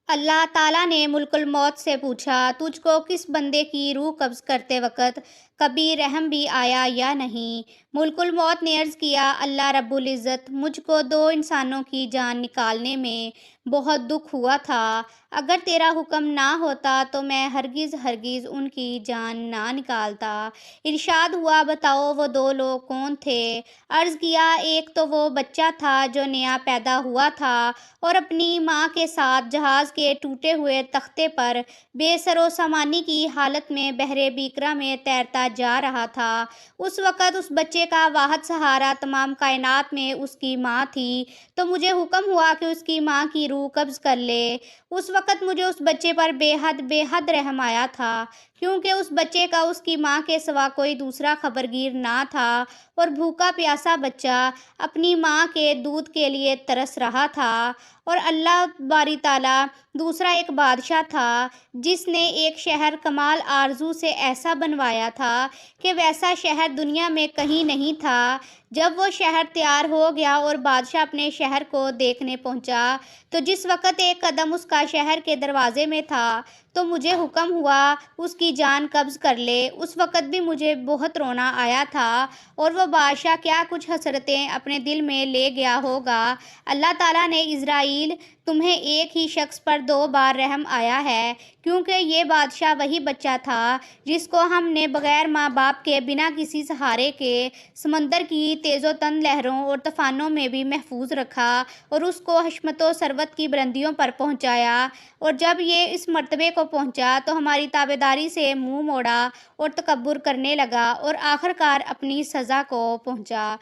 اللہ تعالیٰ نے ملک الموت سے پوچھا، تجھ کو کس بندے کی روح قبض کرتے وقت کبھی رحم بھی آیا یا نہیں؟ ملک الموت نے عرض کیا، اللہ رب العزت، مجھ کو دو انسانوں کی جان نکالنے میں بہت دکھ ہوا تھا۔ اگر تیرا حکم نہ ہوتا تو میں ہرگز ہرگز ان کی جان نہ نکالتا۔ ارشاد ہوا، بتاؤ وہ دو لوگ کون تھے؟ عرض کیا، ایک تو وہ بچہ تھا جو نیا پیدا ہوا تھا اور اپنی ماں کے ساتھ جہاز کے ٹوٹے ہوئے تختے پر بے سر و سامانی کی حالت میں بحر بیکرا میں تیرتا جا رہا تھا۔ اس وقت اس بچے کا واحد سہارا تمام کائنات میں اس کی ماں تھی، تو مجھے حکم ہوا کہ اس کی ماں کی روح قبض کر لے۔ اس وقت مجھے اس بچے پر بے حد رحم آیا تھا، کیونکہ اس بچے کا اس کی ماں کے سوا کوئی دوسرا خبرگیر نہ تھا اور بھوکا پیاسا بچہ اپنی ماں کے دودھ کے لیے ترس رہا تھا۔ اور اللہ باری تعالیٰ دوسرا ایک بادشاہ تھا جس نے ایک شہر کمال آرزو سے ایسا بنوایا تھا کہ ویسا شہر دنیا میں کہیں نہیں تھا۔ جب وہ شہر تیار ہو گیا اور بادشاہ اپنے شہر کو دیکھنے پہنچا تو جس وقت ایک قدم اس کا شہر کے دروازے میں تھا تو مجھے حکم ہوا اس کی جان قبض کر لے۔ اس وقت بھی مجھے بہت رونا آیا تھا اور وہ بادشاہ کیا کچھ حسرتیں اپنے دل میں لے گیا ہوگا۔ اللہ تعالیٰ نے اسرائیل، تمہیں ایک ہی شخص پر دو بار رحم آیا ہے، کیونکہ یہ بادشاہ وہی بچہ تھا جس کو ہم نے بغیر ماں باپ کے بنا کسی سہارے کے سمندر کی تیز و تند لہروں اور طوفانوں میں بھی محفوظ رکھا اور اس کو حشمت و ثروت کی بلندیوں پر پہنچایا، اور جب یہ اس مرتبے کو پہنچا تو ہماری تابعداری سے منہ موڑا اور تکبر کرنے لگا اور آخرکار اپنی سزا کو پہنچا۔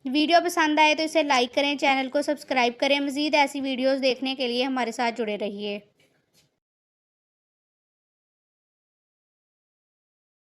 ویڈیو پسند آئے تو اسے لائک کریں، چینل کو سبسکرائب کریں۔ مزید ایسی ویڈیوز دیکھنے کے لیے ہمارے ساتھ جڑے رہیے۔